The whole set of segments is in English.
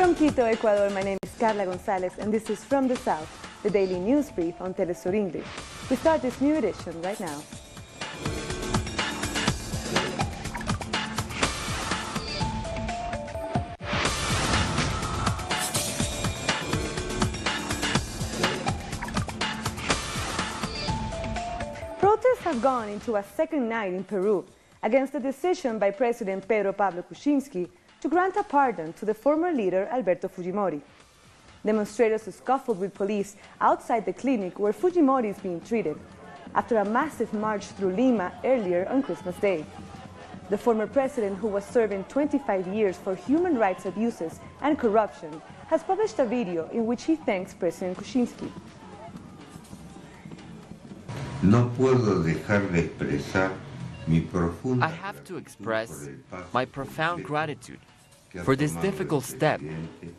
From Quito, Ecuador, my name is Carla Gonzalez, and this is From the South, the daily news brief on Telesur English. We start this new edition right now. Protests have gone into a second night in Peru against the decision by President Pedro Pablo Kuczynski to grant a pardon to the former leader Alberto Fujimori. Demonstrators scuffled with police outside the clinic where Fujimori is being treated after a massive march through Lima earlier on Christmas Day. The former president, who was serving 25 years for human rights abuses and corruption, has published a video in which he thanks President Kuczynski. No puedo dejar de expresar mi profunda. I have to express my profound gratitude for this difficult step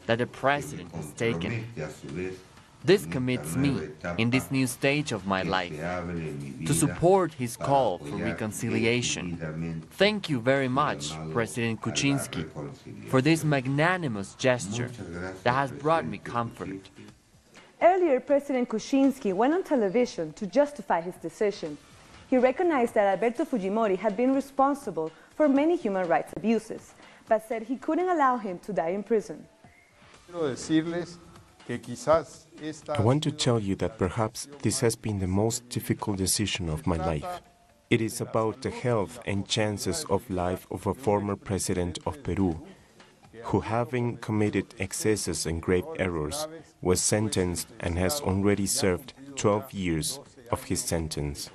that the President has taken. This commits me, in this new stage of my life, to support his call for reconciliation. Thank you very much, President Kuczynski, for this magnanimous gesture that has brought me comfort. Earlier, President Kuczynski went on television to justify his decision. He recognized that Alberto Fujimori had been responsible for many human rights abuses, but said he couldn't allow him to die in prison. I want to tell you that perhaps this has been the most difficult decision of my life. It is about the health and chances of life of a former president of Peru, who, having committed excesses and grave errors, was sentenced and has already served 12 years of his sentence.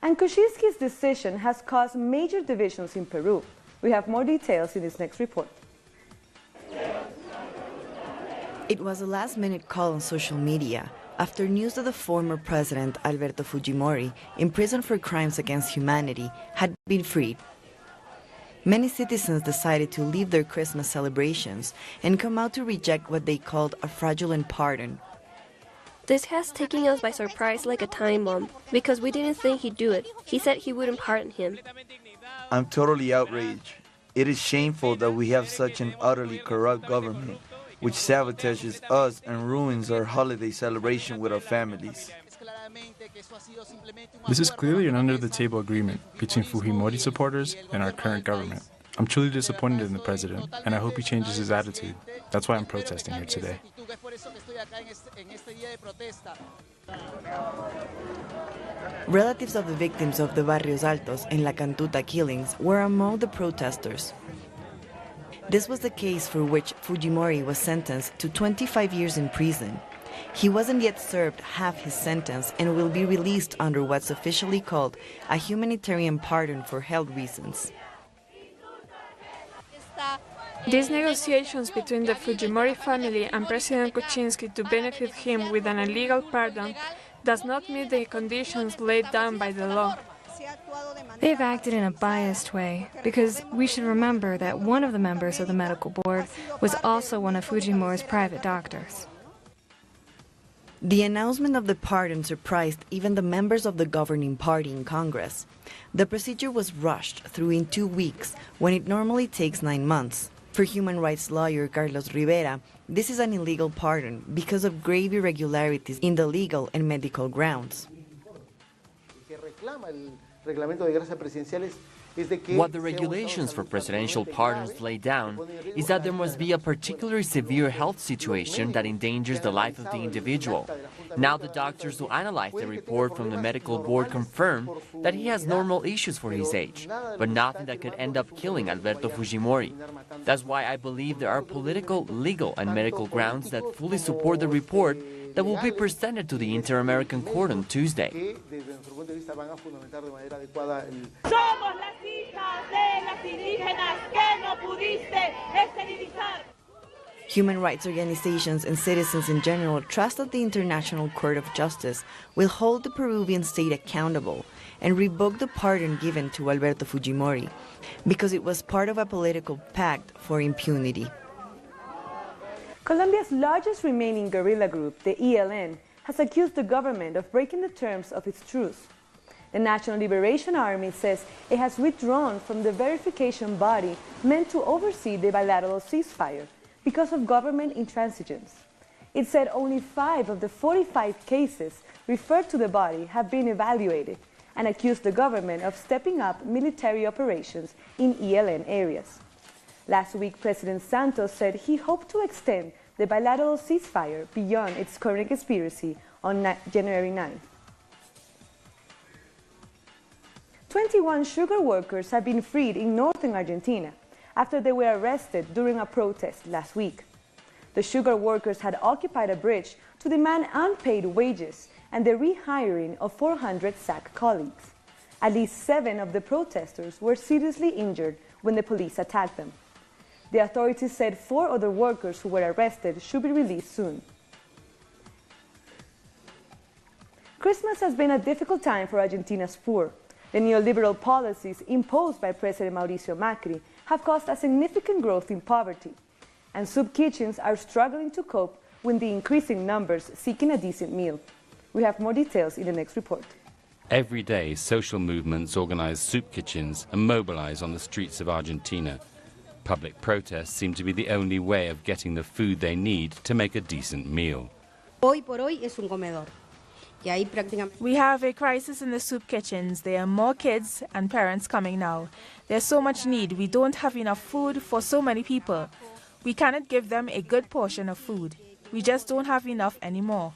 And Kuczynski's decision has caused major divisions in Peru. We have more details in this next report. It was a last-minute call on social media after news that the former president, Alberto Fujimori, imprisoned for crimes against humanity, had been freed. Many citizens decided to leave their Christmas celebrations and come out to reject what they called a fraudulent pardon. This has taken us by surprise like a time bomb, because we didn't think he'd do it. He said he wouldn't pardon him. I'm totally outraged. It is shameful that we have such an utterly corrupt government, which sabotages us and ruins our holiday celebration with our families. This is clearly an under-the-table agreement between Fujimori supporters and our current government. I'm truly disappointed in the president, and I hope he changes his attitude. That's why I'm protesting here today. Relatives of the victims of the Barrios Altos and La Cantuta killings were among the protesters. This was the case for which Fujimori was sentenced to 25 years in prison. He wasn't yet served half his sentence and will be released under what's officially called a humanitarian pardon for health reasons. These negotiations between the Fujimori family and President Kuczynski to benefit him with an illegal pardon does not meet the conditions laid down by the law. They've acted in a biased way, because we should remember that one of the members of the medical board was also one of Fujimori's private doctors. The announcement of the pardon surprised even the members of the governing party in Congress. The procedure was rushed through in 2 weeks, when it normally takes 9 months. For human rights lawyer Carlos Rivera, this is an illegal pardon because of grave irregularities in the legal and medical grounds. What the regulations for presidential pardons lay down is that there must be a particularly severe health situation that endangers the life of the individual. Now the doctors who analyzed the report from the medical board confirm that he has normal issues for his age, but nothing that could end up killing Alberto Fujimori. That's why I believe there are political, legal, and medical grounds that fully support the report that will be presented to the Inter-American Court on Tuesday. Human rights organizations and citizens in general trust that the International Court of Justice will hold the Peruvian state accountable and revoke the pardon given to Alberto Fujimori, because it was part of a political pact for impunity. Colombia's largest remaining guerrilla group, the ELN, has accused the government of breaking the terms of its truce. The National Liberation Army says it has withdrawn from the verification body meant to oversee the bilateral ceasefire, because of government intransigence. It said only 5 of the 45 cases referred to the body have been evaluated and accused the government of stepping up military operations in ELN areas. Last week, President Santos said he hoped to extend the bilateral ceasefire beyond its current conspiracy on January 9th. 21 sugar workers have been freed in northern Argentina after they were arrested during a protest last week. The sugar workers had occupied a bridge to demand unpaid wages and the rehiring of 400 SAC colleagues. At least 7 of the protesters were seriously injured when the police attacked them. The authorities said 4 other workers who were arrested should be released soon. Christmas has been a difficult time for Argentina's poor. The neoliberal policies imposed by President Mauricio Macri have caused a significant growth in poverty, and soup kitchens are struggling to cope with the increasing numbers seeking a decent meal. We have more details in the next report. Every day, social movements organize soup kitchens and mobilize on the streets of Argentina. Public protests seem to be the only way of getting the food they need to make a decent meal. We have a crisis in the soup kitchens. There are more kids and parents coming now. There's so much need. We don't have enough food for so many people. We cannot give them a good portion of food. We just don't have enough anymore.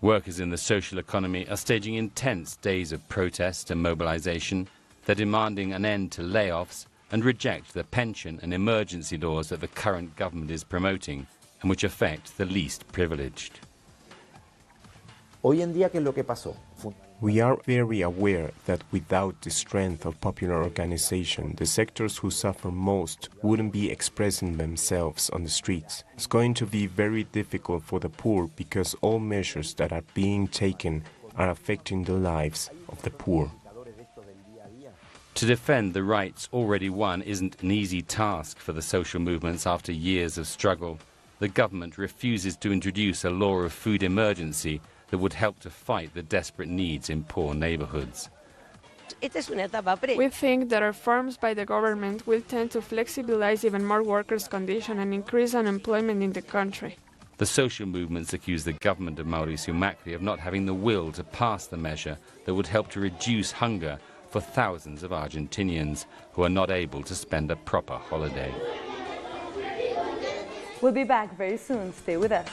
Workers in the social economy are staging intense days of protest and mobilization. They're demanding an end to layoffs and reject the pension and emergency laws that the current government is promoting and which affect the least privileged. We are very aware that without the strength of popular organization, the sectors who suffer most wouldn't be expressing themselves on the streets. It's going to be very difficult for the poor because all measures that are being taken are affecting the lives of the poor. To defend the rights already won isn't an easy task for the social movements after years of struggle. The government refuses to introduce a law of food emergency that would help to fight the desperate needs in poor neighborhoods. We think that reforms by the government will tend to flexibilize even more workers' conditions and increase unemployment in the country. The social movements accuse the government of Mauricio Macri of not having the will to pass the measure that would help to reduce hunger for thousands of Argentinians who are not able to spend a proper holiday. We'll be back very soon. Stay with us.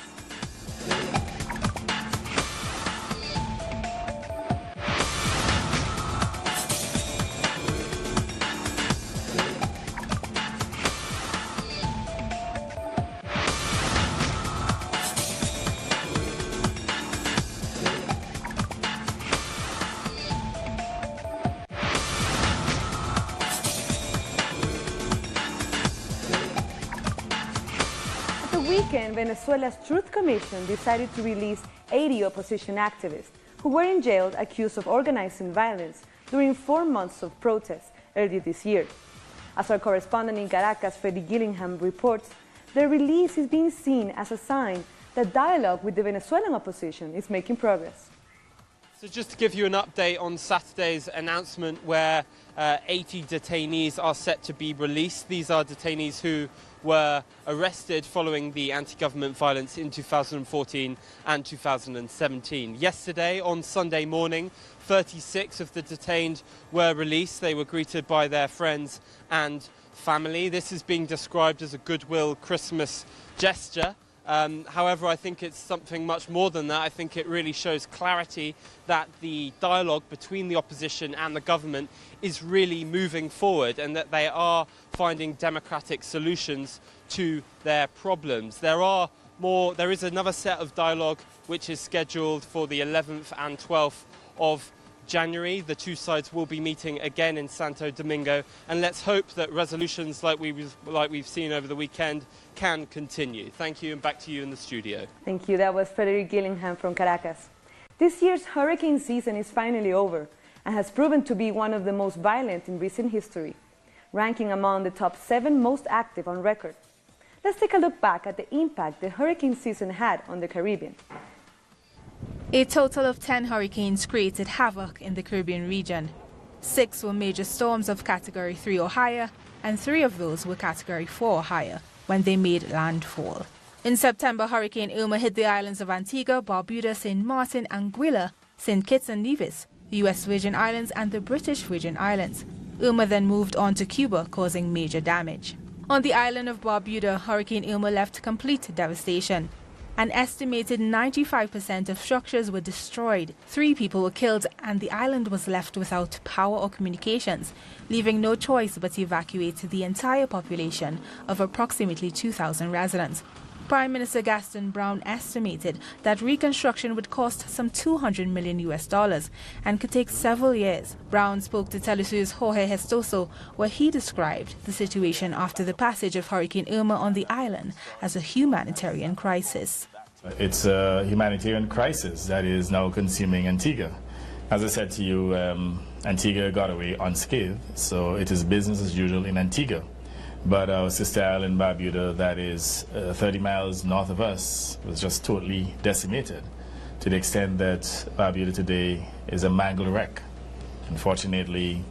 Venezuela's Truth Commission decided to release 80 opposition activists who were in jail accused of organizing violence during 4 months of protests earlier this year. As our correspondent in Caracas, Freddie Gillingham, reports, their release is being seen as a sign that dialogue with the Venezuelan opposition is making progress. So just to give you an update on Saturday's announcement where 80 detainees are set to be released. These are detainees who were arrested following the anti-government violence in 2014 and 2017. Yesterday, on Sunday morning, 36 of the detained were released. They were greeted by their friends and family. This is being described as a goodwill Christmas gesture. However, I think it's something much more than that. I think it really shows clarity that the dialogue between the opposition and the government is really moving forward and that they are finding democratic solutions to their problems. There is another set of dialogue which is scheduled for the 11th and 12th of January. The two sides will be meeting again in Santo Domingo, and let's hope that resolutions like we've seen over the weekend can continue. Thank you, and back to you in the studio. Thank you. That was Frederick Gillingham from Caracas. This year's hurricane season is finally over and has proven to be one of the most violent in recent history, ranking among the top 7 most active on record. Let's take a look back at the impact the hurricane season had on the Caribbean. A total of 10 hurricanes created havoc in the Caribbean region. 6 were major storms of Category 3 or higher, and 3 of those were Category 4 or higher when they made landfall. In September, Hurricane Irma hit the islands of Antigua, Barbuda, St. Martin, Anguilla, St. Kitts and Nevis, the U.S. Virgin Islands and the British Virgin Islands. Irma then moved on to Cuba, causing major damage. On the island of Barbuda, Hurricane Irma left complete devastation. An estimated 95% of structures were destroyed, 3 people were killed, and the island was left without power or communications, leaving no choice but to evacuate the entire population of approximately 2,000 residents. Prime Minister Gaston Brown estimated that reconstruction would cost some $200 million and could take several years. Brown spoke to Telesur's Jorge Gestoso, where he described the situation after the passage of Hurricane Irma on the island as a humanitarian crisis. It's a humanitarian crisis that is now consuming Antigua. As I said to you, Antigua got away unscathed, so it is business as usual in Antigua. But our sister island, Barbuda, that is 30 miles north of us, was just totally decimated to the extent that Barbuda today is a mangled wreck. Unfortunately,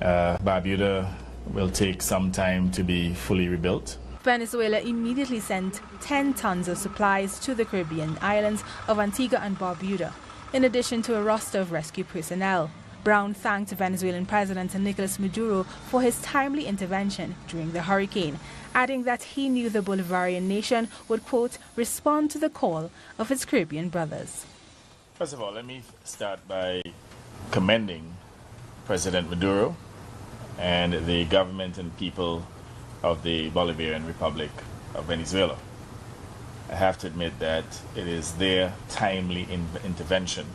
Barbuda will take some time to be fully rebuilt. Venezuela immediately sent 10 tons of supplies to the Caribbean islands of Antigua and Barbuda, in addition to a roster of rescue personnel. Brown thanked Venezuelan President Nicolas Maduro for his timely intervention during the hurricane, adding that he knew the Bolivarian nation would, quote, respond to the call of its Caribbean brothers. First of all, let me start by commending President Maduro and the government and people of the Bolivarian Republic of Venezuela. I have to admit that it is their timely intervention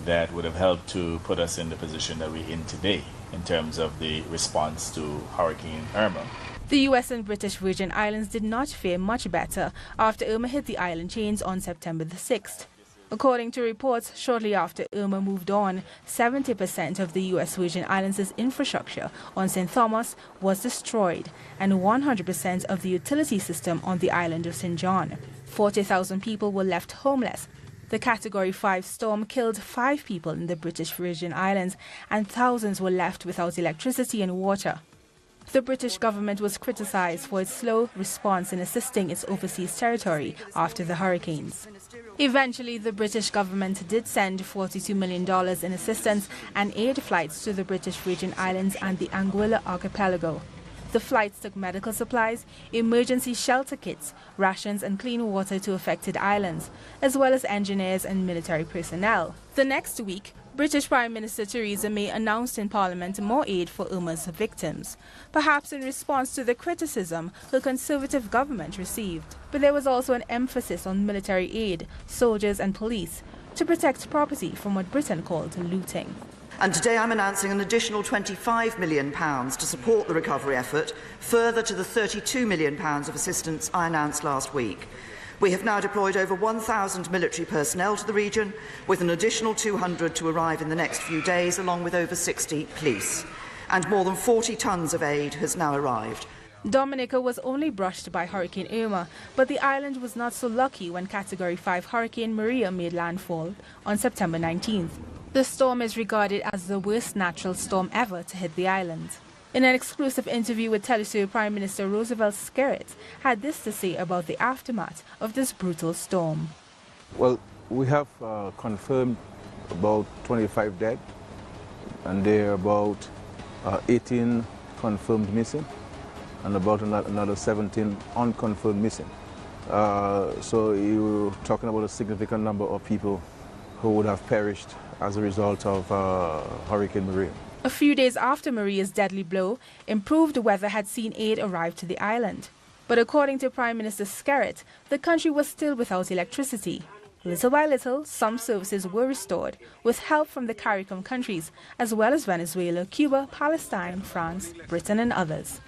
that would have helped to put us in the position that we're in today in terms of the response to Hurricane Irma. The U.S. and British Virgin Islands did not fare much better after Irma hit the island chains on September the 6th. According to reports, shortly after Irma moved on, 70% of the U.S. Virgin Islands' infrastructure on St. Thomas was destroyed, and 100% of the utility system on the island of St. John. 40,000 people were left homeless. The Category 5 storm killed 5 people in the British Virgin Islands, and thousands were left without electricity and water. The British government was criticized for its slow response in assisting its overseas territory after the hurricanes. Eventually, the British government did send $42 million in assistance and aid flights to the British Virgin Islands and the Anguilla archipelago. The flights took medical supplies, emergency shelter kits, rations and clean water to affected islands, as well as engineers and military personnel. The next week, British Prime Minister Theresa May announced in Parliament more aid for Irma's victims, perhaps in response to the criticism her Conservative government received. But there was also an emphasis on military aid, soldiers and police, to protect property from what Britain called looting. And today I'm announcing an additional £25 million to support the recovery effort, further to the £32 million of assistance I announced last week. We have now deployed over 1,000 military personnel to the region, with an additional 200 to arrive in the next few days, along with over 60 police. And more than 40 tons of aid has now arrived. Dominica was only brushed by Hurricane Irma, but the island was not so lucky when Category 5 Hurricane Maria made landfall on September 19th. The storm is regarded as the worst natural storm ever to hit the island. In an exclusive interview with Telesur, Prime Minister Roosevelt Skerrit had this to say about the aftermath of this brutal storm. Well, we have confirmed about 25 dead, and there are about 18 confirmed missing, and about another 17 unconfirmed missing. So you're talking about a significant number of people who would have perished as a result of Hurricane Maria. A few days after Maria's deadly blow, improved weather had seen aid arrive to the island. But according to Prime Minister Skerrit, the country was still without electricity. Little by little, some services were restored, with help from the CARICOM countries, as well as Venezuela, Cuba, Palestine, France, Britain and others.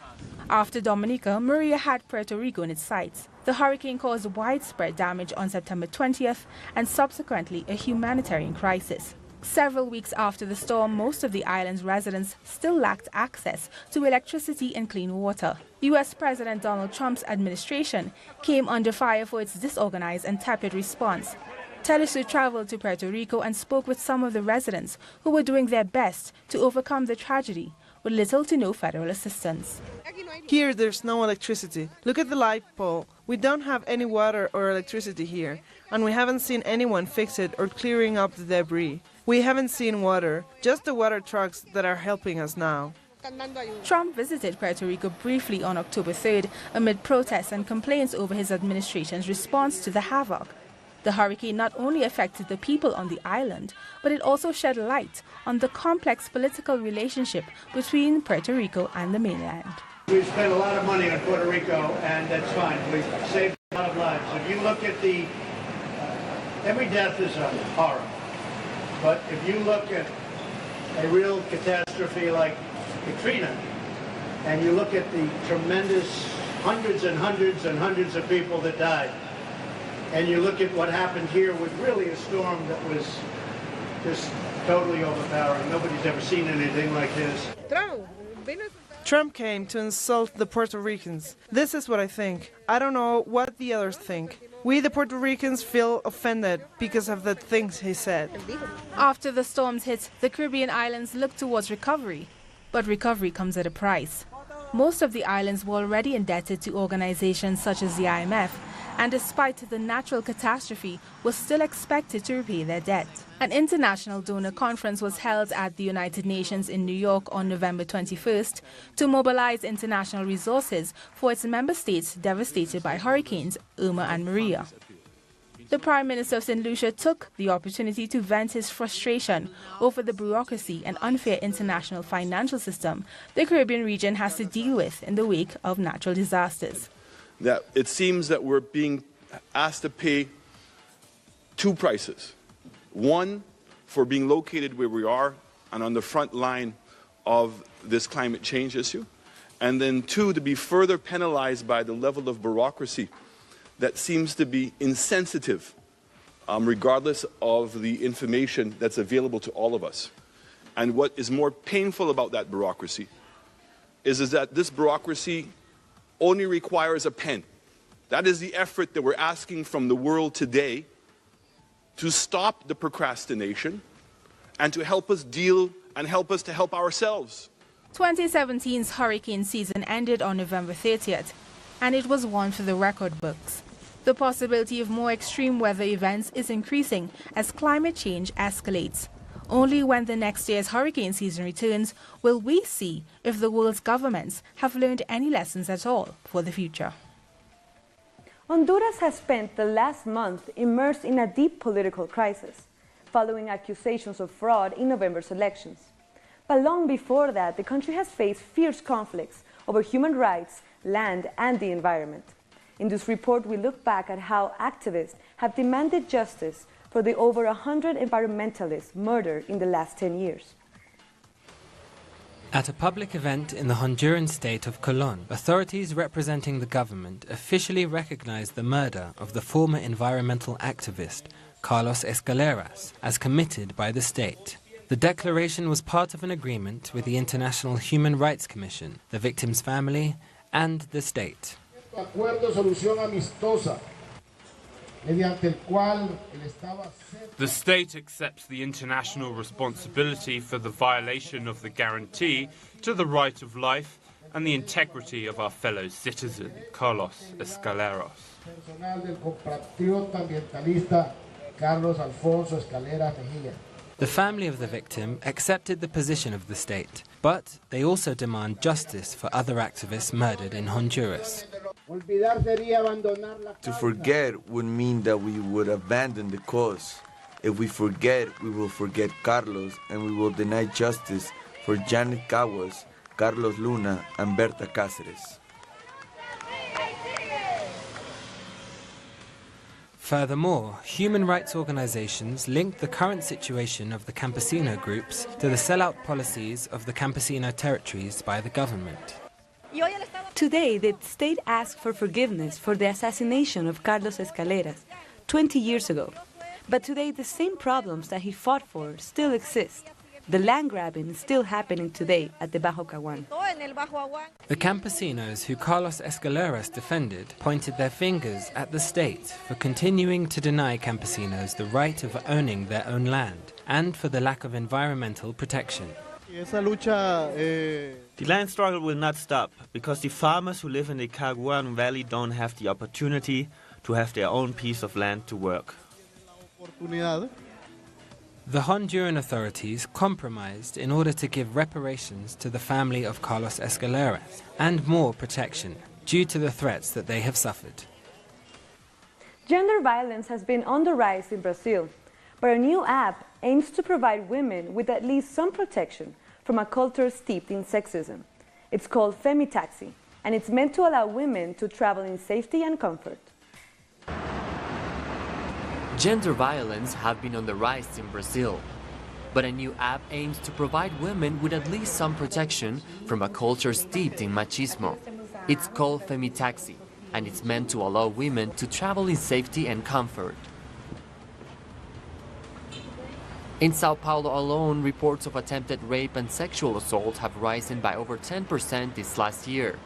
After Dominica, Maria had Puerto Rico in its sights. The hurricane caused widespread damage on September 20th and subsequently a humanitarian crisis. Several weeks after the storm, most of the island's residents still lacked access to electricity and clean water. U.S. President Donald Trump's administration came under fire for its disorganized and tepid response. Telesur traveled to Puerto Rico and spoke with some of the residents who were doing their best to overcome the tragedy, with little to no federal assistance. Here there's no electricity. Look at the light pole. We don't have any water or electricity here, and we haven't seen anyone fix it or clearing up the debris. We haven't seen water, just the water trucks that are helping us now. Trump visited Puerto Rico briefly on October 3rd amid protests and complaints over his administration's response to the havoc. The hurricane not only affected the people on the island, but it also shed light on the complex political relationship between Puerto Rico and the mainland. We've spent a lot of money on Puerto Rico, and that's fine. We've saved a lot of lives. If you look at every death is a horror. But if you look at a real catastrophe like Katrina, and you look at the tremendous hundreds and hundreds and hundreds of people that died, and you look at what happened here with really a storm that was just totally overpowering. Nobody's ever seen anything like this. Trump came to insult the Puerto Ricans. This is what I think. I don't know what the others think. We, the Puerto Ricans, feel offended because of the things he said. After the storms hit, the Caribbean islands look towards recovery. But recovery comes at a price. Most of the islands were already indebted to organizations such as the IMF, and despite the natural catastrophe, were still expected to repay their debt. An international donor conference was held at the United Nations in New York on November 21st to mobilize international resources for its member states devastated by hurricanes Irma and Maria. The Prime Minister of St. Lucia took the opportunity to vent his frustration over the bureaucracy and unfair international financial system the Caribbean region has to deal with in the wake of natural disasters. That it seems that we're being asked to pay two prices. One, for being located where we are and on the front line of this climate change issue. And then two, to be further penalized by the level of bureaucracy that seems to be insensitive, regardless of the information that's available to all of us. And what is more painful about that bureaucracy is that this bureaucracy only requires a pen. That is the effort that we're asking from the world today to stop the procrastination and to help us deal and help us to help ourselves. 2017's hurricane season ended on November 30th, and it was one for the record books. The possibility of more extreme weather events is increasing as climate change escalates. Only when the next year's hurricane season returns will we see if the world's governments have learned any lessons at all for the future. Honduras has spent the last month immersed in a deep political crisis, following accusations of fraud in November's elections. But long before that, the country has faced fierce conflicts over human rights, land, and the environment. In this report, we look back at how activists have demanded justice for the over 100 environmentalists murdered in the last 10 years. At a public event in the Honduran state of Colón, authorities representing the government officially recognized the murder of the former environmental activist, Carlos Escaleras, as committed by the state. The declaration was part of an agreement with the International Human Rights Commission, the victim's family, and the state. The state accepts the international responsibility for the violation of the guarantee to the right of life and the integrity of our fellow citizen, Carlos Escaleras. The family of the victim accepted the position of the state, but they also demand justice for other activists murdered in Honduras. To forget would mean that we would abandon the cause. If we forget, we will forget Carlos, and we will deny justice for Janet Caguas, Carlos Luna, and Berta Cáceres. Furthermore, human rights organizations linked the current situation of the campesino groups to the sellout policies of the campesino territories by the government. Today, the state asked for forgiveness for the assassination of Carlos Escaleras 20 years ago. But today, the same problems that he fought for still exist. The land grabbing is still happening today at the Bajo Caguán. The campesinos who Carlos Escaleras defended pointed their fingers at the state for continuing to deny campesinos the right of owning their own land and for the lack of environmental protection. The land struggle will not stop because the farmers who live in the Caguan Valley don't have the opportunity to have their own piece of land to work. The Honduran authorities compromised in order to give reparations to the family of Carlos Escaleras and more protection due to the threats that they have suffered. Gender violence has been on the rise in Brazil, but a new app aims to provide women with at least some protection from a culture steeped in sexism. It's called Femitaxi, and it's meant to allow women to travel in safety and comfort. Gender violence have been on the rise in Brazil, but a new app aims to provide women with at least some protection from a culture steeped in machismo. It's called Femitaxi, and it's meant to allow women to travel in safety and comfort. In Sao Paulo alone, reports of attempted rape and sexual assault have risen by over 10% this last year,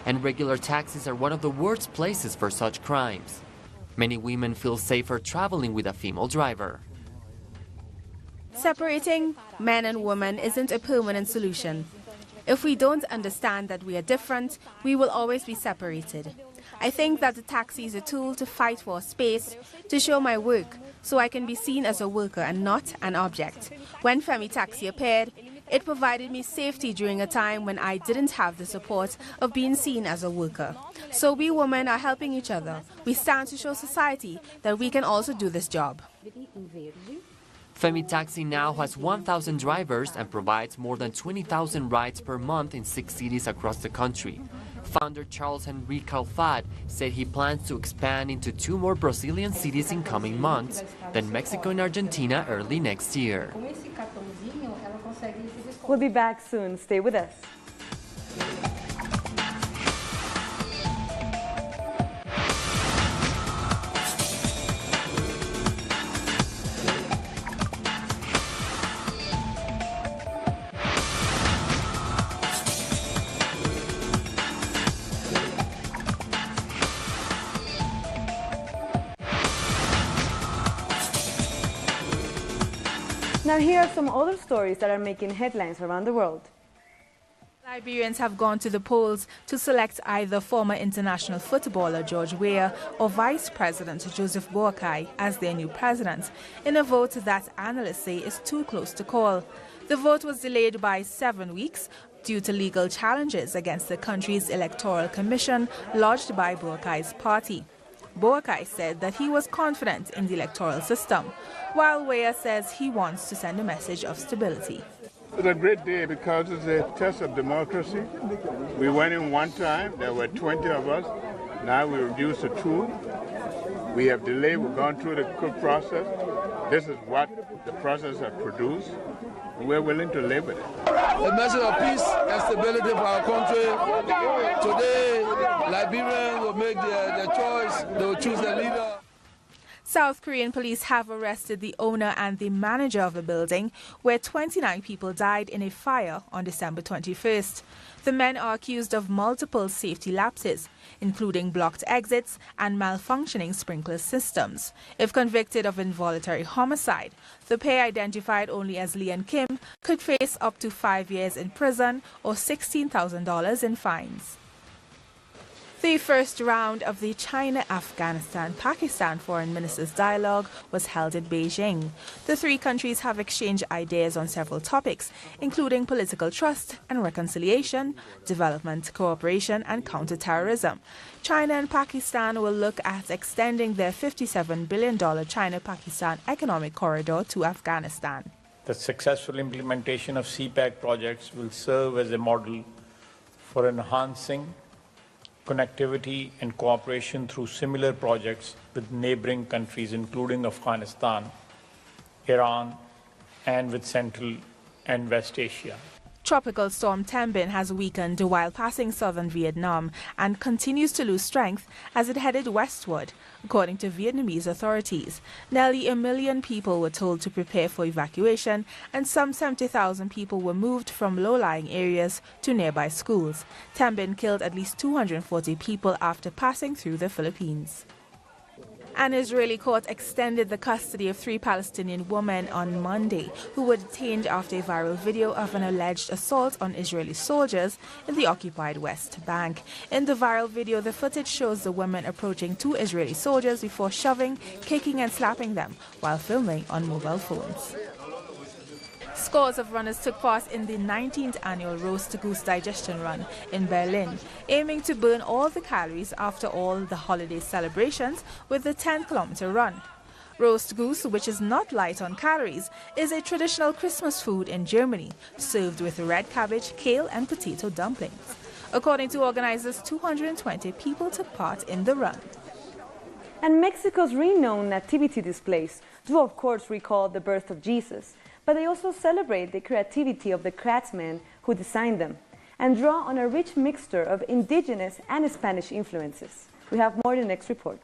and regular taxis are one of the worst places for such crimes. Many women feel safer traveling with a female driver. Separating men and women isn't a permanent solution. If we don't understand that we are different, we will always be separated. I think that the taxi is a tool to fight for space, to show my work, so I can be seen as a worker and not an object. When Femitaxi appeared, it provided me safety during a time when I didn't have the support of being seen as a worker. So we women are helping each other. We stand to show society that we can also do this job. Femitaxi now has 1,000 drivers and provides more than 20,000 rides per month in 6 cities across the country. Founder Charles Henrique Calfat said he plans to expand into 2 more Brazilian cities in coming months, then Mexico and Argentina early next year. We'll be back soon. Stay with us. Now here are some other stories that are making headlines around the world. Liberians have gone to the polls to select either former international footballer George Weah or Vice President Joseph Boakai as their new president, in a vote that analysts say is too close to call. The vote was delayed by 7 weeks due to legal challenges against the country's electoral commission lodged by Boakai's party. Boakai said that he was confident in the electoral system, while Weah says he wants to send a message of stability. It's a great day because it's a test of democracy. We went in one time, there were 20 of us, now we reduced to 2. We have delayed, we've gone through the court process. This is what the process has produced. We're willing to live with it. A message of peace and stability for our country. Today, Liberians will make their choice. They will choose their leader. South Korean police have arrested the owner and the manager of a building where 29 people died in a fire on December 21st. The men are accused of multiple safety lapses, including blocked exits and malfunctioning sprinkler systems. If convicted of involuntary homicide, the pair, identified only as Lee and Kim, could face up to 5 years in prison or $16,000 in fines. The first round of the China, Afghanistan, Pakistan Foreign Ministers Dialogue was held in Beijing. The 3 countries have exchanged ideas on several topics, including political trust and reconciliation, development cooperation, and counterterrorism. China and Pakistan will look at extending their $57 billion China-Pakistan economic corridor to Afghanistan. The successful implementation of CPEC projects will serve as a model for enhancing connectivity and cooperation through similar projects with neighboring countries, including Afghanistan, Iran, and with Central and West Asia. Tropical storm Tembin has weakened while passing southern Vietnam and continues to lose strength as it headed westward, according to Vietnamese authorities. Nearly 1 million people were told to prepare for evacuation, and some 70,000 people were moved from low-lying areas to nearby schools. Tembin killed at least 240 people after passing through the Philippines. An Israeli court extended the custody of 3 Palestinian women on Monday who were detained after a viral video of an alleged assault on Israeli soldiers in the occupied West Bank. In the viral video, the footage shows the women approaching 2 Israeli soldiers before shoving, kicking and slapping them while filming on mobile phones. Scores of runners took part in the 19th annual Roast to Goose Digestion Run in Berlin, aiming to burn all the calories after all the holiday celebrations with the 10-kilometer run. Roast goose, which is not light on calories, is a traditional Christmas food in Germany, served with red cabbage, kale and potato dumplings. According to organizers, 220 people took part in the run. And Mexico's renowned nativity displays do of course recall the birth of Jesus, but they also celebrate the creativity of the craftsmen who designed them and draw on a rich mixture of indigenous and Spanish influences. We have more in the next report.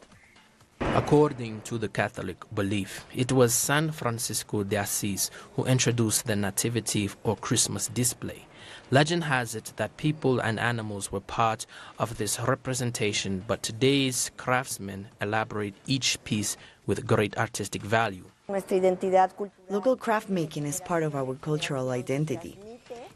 According to the Catholic belief, it was San Francisco de Assis who introduced the nativity or Christmas display. Legend has it that people and animals were part of this representation, but today's craftsmen elaborate each piece with great artistic value. Local craft making is part of our cultural identity.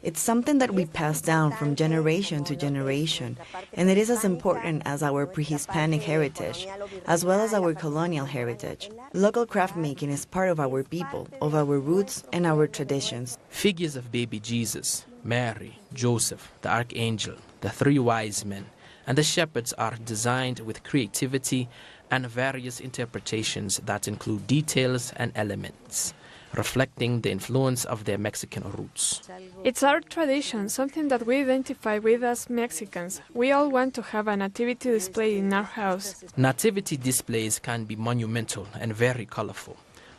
It's something that we pass down from generation to generation, and it is as important as our pre-Hispanic heritage, as well as our colonial heritage. Local craft making is part of our people, of our roots and our traditions. Figures of baby Jesus, Mary, Joseph, the Archangel, the 3 wise men, and the shepherds are designed with creativity and various interpretations that include details and elements, reflecting the influence of their Mexican roots. It's our tradition, something that we identify with as Mexicans. We all want to have a nativity display in our house. Nativity displays can be monumental and very colorful.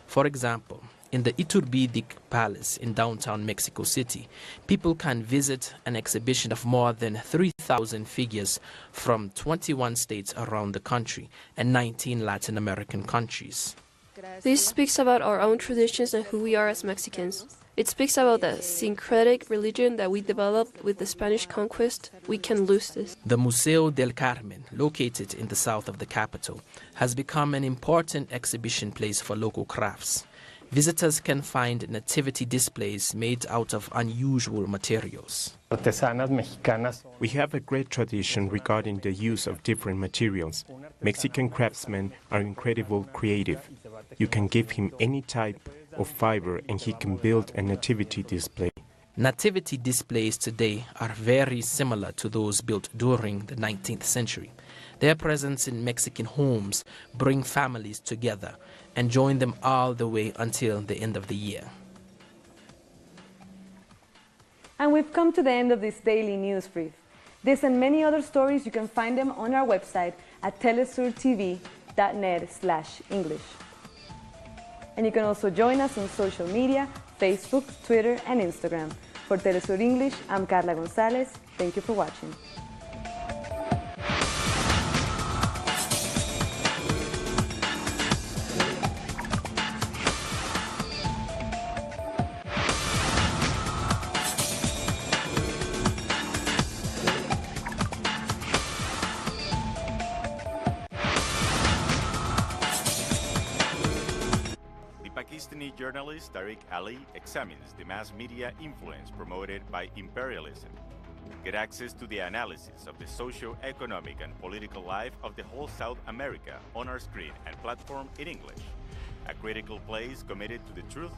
For example, in the Iturbidic Palace in downtown Mexico City, people can visit an exhibition of more than 3,000 figures from 21 states around the country and 19 Latin American countries. This speaks about our own traditions and who we are as Mexicans. It speaks about the syncretic religion that we developed with the Spanish conquest. We can lose this. The Museo del Carmen, located in the south of the capital, has become an important exhibition place for local crafts. Visitors can find nativity displays made out of unusual materials. We have a great tradition regarding the use of different materials. Mexican craftsmen are incredibly creative. You can give him any type of fiber and he can build a nativity display. Nativity displays today are very similar to those built during the 19th century. Their presence in Mexican homes bring families together and join them all the way until the end of the year. And we've come to the end of this daily news brief. This and many other stories, you can find them on our website at telesurtv.net/English. And you can also join us on social media, Facebook, Twitter, and Instagram. For Telesur English, I'm Carla Gonzalez. Thank you for watching. Pakistani journalist Tariq Ali examines the mass media influence promoted by imperialism. Get access to the analysis of the socio-economic and political life of the whole South America on our screen and platform in English. A critical place committed to the truth,